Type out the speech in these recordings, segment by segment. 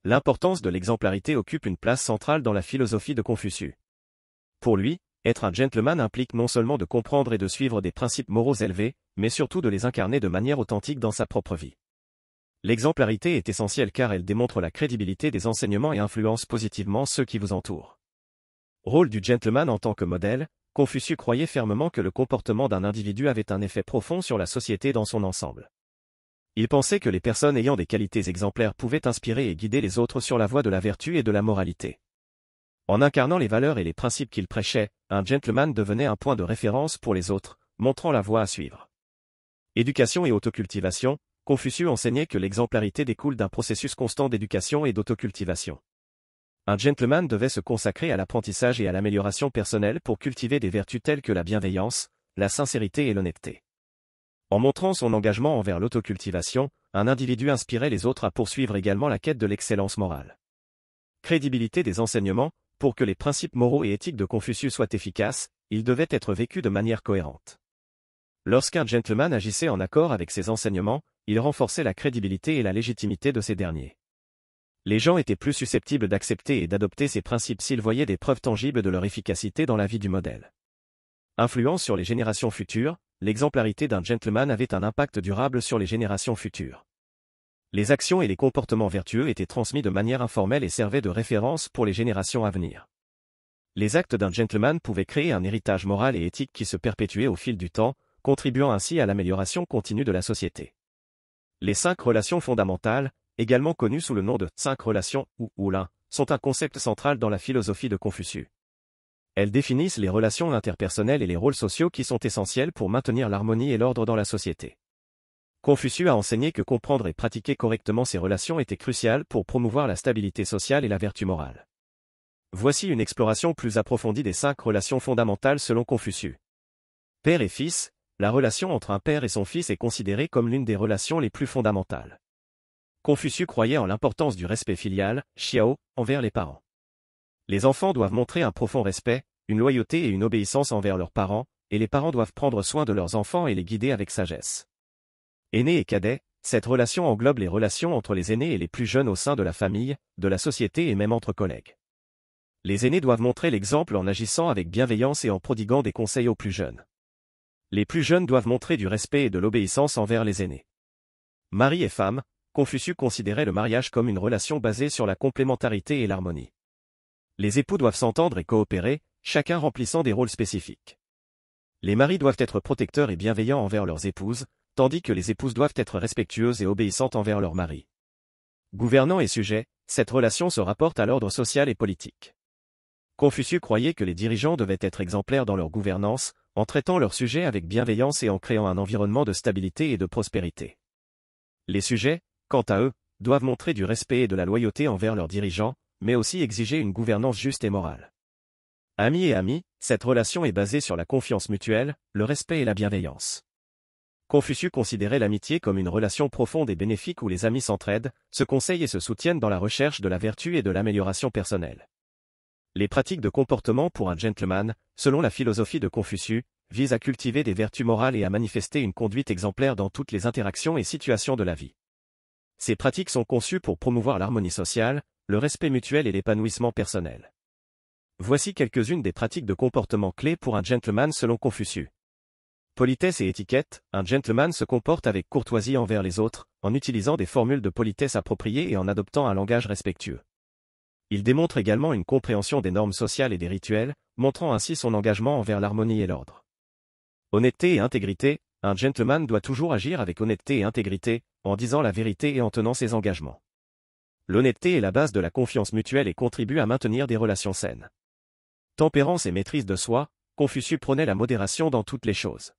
L'importance de l'exemplarité occupe une place centrale dans la philosophie de Confucius. Pour lui, être un gentleman implique non seulement de comprendre et de suivre des principes moraux élevés, mais surtout de les incarner de manière authentique dans sa propre vie. L'exemplarité est essentielle car elle démontre la crédibilité des enseignements et influence positivement ceux qui vous entourent. Rôle du gentleman en tant que modèle, Confucius croyait fermement que le comportement d'un individu avait un effet profond sur la société dans son ensemble. Il pensait que les personnes ayant des qualités exemplaires pouvaient inspirer et guider les autres sur la voie de la vertu et de la moralité. En incarnant les valeurs et les principes qu'il prêchait, un gentleman devenait un point de référence pour les autres, montrant la voie à suivre. Éducation et autocultivation, Confucius enseignait que l'exemplarité découle d'un processus constant d'éducation et d'autocultivation. Un gentleman devait se consacrer à l'apprentissage et à l'amélioration personnelle pour cultiver des vertus telles que la bienveillance, la sincérité et l'honnêteté. En montrant son engagement envers l'autocultivation, un individu inspirait les autres à poursuivre également la quête de l'excellence morale. Crédibilité des enseignements, pour que les principes moraux et éthiques de Confucius soient efficaces, ils devaient être vécus de manière cohérente. Lorsqu'un gentleman agissait en accord avec ses enseignements, il renforçait la crédibilité et la légitimité de ces derniers. Les gens étaient plus susceptibles d'accepter et d'adopter ces principes s'ils voyaient des preuves tangibles de leur efficacité dans la vie du modèle. Influence sur les générations futures, l'exemplarité d'un gentleman avait un impact durable sur les générations futures. Les actions et les comportements vertueux étaient transmis de manière informelle et servaient de référence pour les générations à venir. Les actes d'un gentleman pouvaient créer un héritage moral et éthique qui se perpétuait au fil du temps, contribuant ainsi à l'amélioration continue de la société. Les 5 relations fondamentales, également connues sous le nom de 5 relations ou l'un, sont un concept central dans la philosophie de Confucius. Elles définissent les relations interpersonnelles et les rôles sociaux qui sont essentiels pour maintenir l'harmonie et l'ordre dans la société. Confucius a enseigné que comprendre et pratiquer correctement ces relations était crucial pour promouvoir la stabilité sociale et la vertu morale. Voici une exploration plus approfondie des 5 relations fondamentales selon Confucius. Père et fils, la relation entre un père et son fils est considérée comme l'une des relations les plus fondamentales. Confucius croyait en l'importance du respect filial, xiao, envers les parents. Les enfants doivent montrer un profond respect, une loyauté et une obéissance envers leurs parents, et les parents doivent prendre soin de leurs enfants et les guider avec sagesse. Aînés et cadets, cette relation englobe les relations entre les aînés et les plus jeunes au sein de la famille, de la société et même entre collègues. Les aînés doivent montrer l'exemple en agissant avec bienveillance et en prodiguant des conseils aux plus jeunes. Les plus jeunes doivent montrer du respect et de l'obéissance envers les aînés. Mari et femme, Confucius considérait le mariage comme une relation basée sur la complémentarité et l'harmonie. Les époux doivent s'entendre et coopérer, chacun remplissant des rôles spécifiques. Les maris doivent être protecteurs et bienveillants envers leurs épouses, tandis que les épouses doivent être respectueuses et obéissantes envers leurs maris. Gouvernants et sujets, cette relation se rapporte à l'ordre social et politique. Confucius croyait que les dirigeants devaient être exemplaires dans leur gouvernance, en traitant leurs sujets avec bienveillance et en créant un environnement de stabilité et de prospérité. Les sujets, quant à eux, doivent montrer du respect et de la loyauté envers leurs dirigeants, mais aussi exiger une gouvernance juste et morale. Amis et amis, cette relation est basée sur la confiance mutuelle, le respect et la bienveillance. Confucius considérait l'amitié comme une relation profonde et bénéfique où les amis s'entraident, se conseillent et se soutiennent dans la recherche de la vertu et de l'amélioration personnelle. Les pratiques de comportement pour un gentleman, selon la philosophie de Confucius, visent à cultiver des vertus morales et à manifester une conduite exemplaire dans toutes les interactions et situations de la vie. Ces pratiques sont conçues pour promouvoir l'harmonie sociale, le respect mutuel et l'épanouissement personnel. Voici quelques-unes des pratiques de comportement clés pour un gentleman selon Confucius. Politesse et étiquette, un gentleman se comporte avec courtoisie envers les autres, en utilisant des formules de politesse appropriées et en adoptant un langage respectueux. Il démontre également une compréhension des normes sociales et des rituels, montrant ainsi son engagement envers l'harmonie et l'ordre. Honnêteté et intégrité, un gentleman doit toujours agir avec honnêteté et intégrité, en disant la vérité et en tenant ses engagements. L'honnêteté est la base de la confiance mutuelle et contribue à maintenir des relations saines. Tempérance et maîtrise de soi, Confucius prônait la modération dans toutes les choses.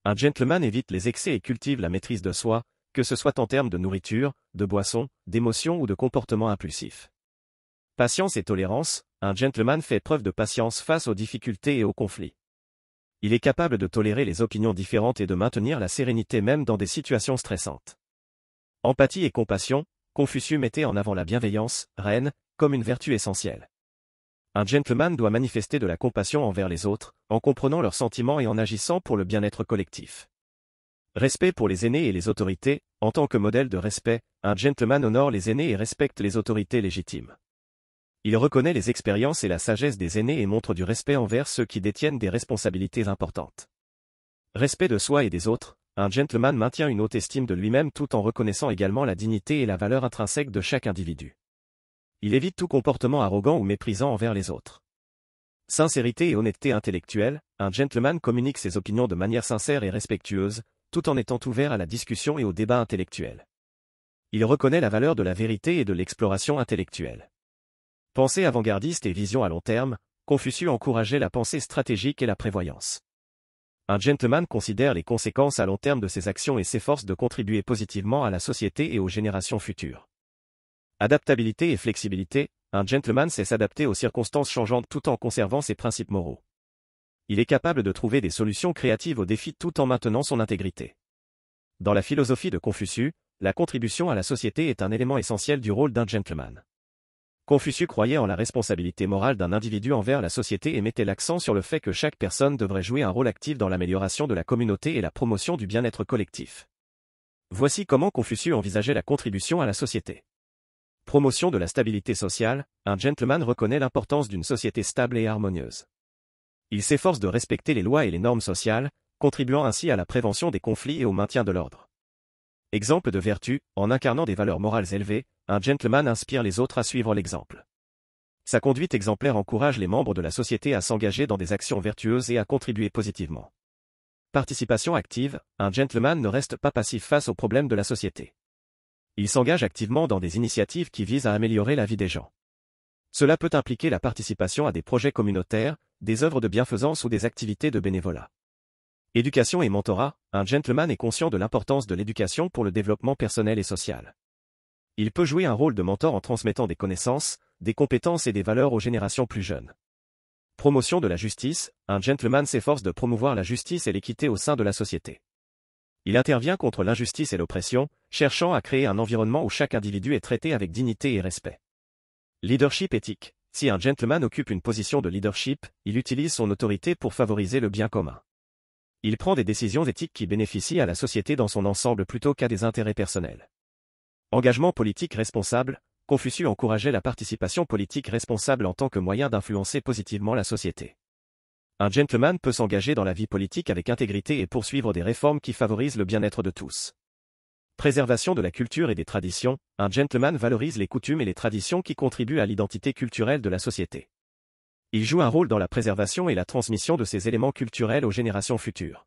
Un gentleman évite les excès et cultive la maîtrise de soi, que ce soit en termes de nourriture, de boisson, d'émotions ou de comportements impulsifs. Patience et tolérance, un gentleman fait preuve de patience face aux difficultés et aux conflits. Il est capable de tolérer les opinions différentes et de maintenir la sérénité même dans des situations stressantes. Empathie et compassion, Confucius mettait en avant la bienveillance, reine, comme une vertu essentielle. Un gentleman doit manifester de la compassion envers les autres, en comprenant leurs sentiments et en agissant pour le bien-être collectif. Respect pour les aînés et les autorités. En tant que modèle de respect, un gentleman honore les aînés et respecte les autorités légitimes. Il reconnaît les expériences et la sagesse des aînés et montre du respect envers ceux qui détiennent des responsabilités importantes. Respect de soi et des autres. Un gentleman maintient une haute estime de lui-même tout en reconnaissant également la dignité et la valeur intrinsèque de chaque individu. Il évite tout comportement arrogant ou méprisant envers les autres. Sincérité et honnêteté intellectuelle. Un gentleman communique ses opinions de manière sincère et respectueuse, tout en étant ouvert à la discussion et au débat intellectuel. Il reconnaît la valeur de la vérité et de l'exploration intellectuelle. Pensée avant-gardiste et vision à long terme, Confucius encourageait la pensée stratégique et la prévoyance. Un gentleman considère les conséquences à long terme de ses actions et s'efforce de contribuer positivement à la société et aux générations futures. Adaptabilité et flexibilité. Un gentleman sait s'adapter aux circonstances changeantes tout en conservant ses principes moraux. Il est capable de trouver des solutions créatives aux défis tout en maintenant son intégrité. Dans la philosophie de Confucius, la contribution à la société est un élément essentiel du rôle d'un gentleman. Confucius croyait en la responsabilité morale d'un individu envers la société et mettait l'accent sur le fait que chaque personne devrait jouer un rôle actif dans l'amélioration de la communauté et la promotion du bien-être collectif. Voici comment Confucius envisageait la contribution à la société. Promotion de la stabilité sociale. Un gentleman reconnaît l'importance d'une société stable et harmonieuse. Il s'efforce de respecter les lois et les normes sociales, contribuant ainsi à la prévention des conflits et au maintien de l'ordre. Exemple de vertu. En incarnant des valeurs morales élevées, un gentleman inspire les autres à suivre l'exemple. Sa conduite exemplaire encourage les membres de la société à s'engager dans des actions vertueuses et à contribuer positivement. Participation active. Un gentleman ne reste pas passif face aux problèmes de la société. Il s'engage activement dans des initiatives qui visent à améliorer la vie des gens. Cela peut impliquer la participation à des projets communautaires, des œuvres de bienfaisance ou des activités de bénévolat. Éducation et mentorat. Un gentleman est conscient de l'importance de l'éducation pour le développement personnel et social. Il peut jouer un rôle de mentor en transmettant des connaissances, des compétences et des valeurs aux générations plus jeunes. Promotion de la justice. Un gentleman s'efforce de promouvoir la justice et l'équité au sein de la société. Il intervient contre l'injustice et l'oppression, cherchant à créer un environnement où chaque individu est traité avec dignité et respect. Leadership éthique. Si un gentleman occupe une position de leadership, il utilise son autorité pour favoriser le bien commun. Il prend des décisions éthiques qui bénéficient à la société dans son ensemble plutôt qu'à des intérêts personnels. Engagement politique responsable. Confucius encourageait la participation politique responsable en tant que moyen d'influencer positivement la société. Un gentleman peut s'engager dans la vie politique avec intégrité et poursuivre des réformes qui favorisent le bien-être de tous. Préservation de la culture et des traditions. Un gentleman valorise les coutumes et les traditions qui contribuent à l'identité culturelle de la société. Il joue un rôle dans la préservation et la transmission de ces éléments culturels aux générations futures.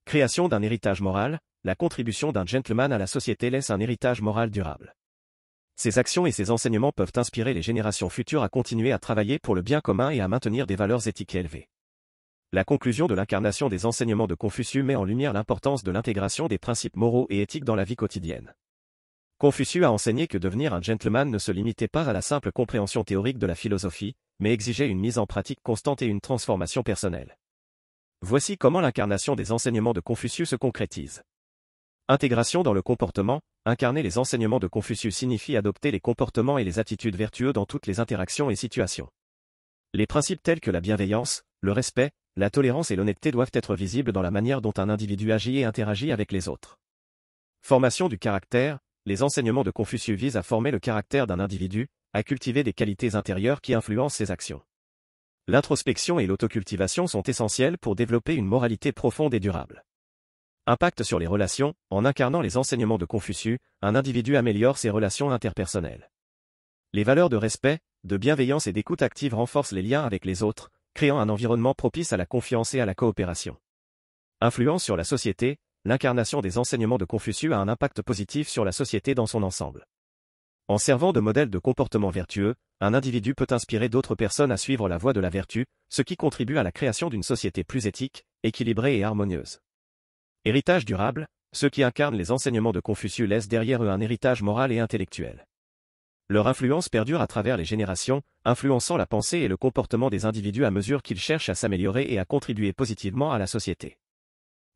Création d'un héritage moral. La contribution d'un gentleman à la société laisse un héritage moral durable. Ses actions et ses enseignements peuvent inspirer les générations futures à continuer à travailler pour le bien commun et à maintenir des valeurs éthiques élevées. La conclusion de l'incarnation des enseignements de Confucius met en lumière l'importance de l'intégration des principes moraux et éthiques dans la vie quotidienne. Confucius a enseigné que devenir un gentleman ne se limitait pas à la simple compréhension théorique de la philosophie, mais exigeait une mise en pratique constante et une transformation personnelle. Voici comment l'incarnation des enseignements de Confucius se concrétise. Intégration dans le comportement. Incarner les enseignements de Confucius signifie adopter les comportements et les attitudes vertueux dans toutes les interactions et situations. Les principes tels que la bienveillance, le respect, la tolérance et l'honnêteté doivent être visibles dans la manière dont un individu agit et interagit avec les autres. Formation du caractère. Les enseignements de Confucius visent à former le caractère d'un individu, à cultiver des qualités intérieures qui influencent ses actions. L'introspection et l'autocultivation sont essentielles pour développer une moralité profonde et durable. Impact sur les relations. En incarnant les enseignements de Confucius, un individu améliore ses relations interpersonnelles. Les valeurs de respect, de bienveillance et d'écoute active renforcent les liens avec les autres, créant un environnement propice à la confiance et à la coopération. Influence sur la société. L'incarnation des enseignements de Confucius a un impact positif sur la société dans son ensemble. En servant de modèle de comportement vertueux, un individu peut inspirer d'autres personnes à suivre la voie de la vertu, ce qui contribue à la création d'une société plus éthique, équilibrée et harmonieuse. Héritage durable. Ceux qui incarnent les enseignements de Confucius laissent derrière eux un héritage moral et intellectuel. Leur influence perdure à travers les générations, influençant la pensée et le comportement des individus à mesure qu'ils cherchent à s'améliorer et à contribuer positivement à la société.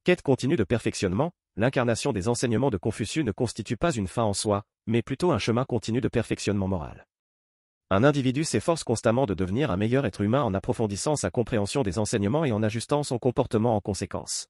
Quête continue de perfectionnement. L'incarnation des enseignements de Confucius ne constitue pas une fin en soi, mais plutôt un chemin continu de perfectionnement moral. Un individu s'efforce constamment de devenir un meilleur être humain en approfondissant sa compréhension des enseignements et en ajustant son comportement en conséquence.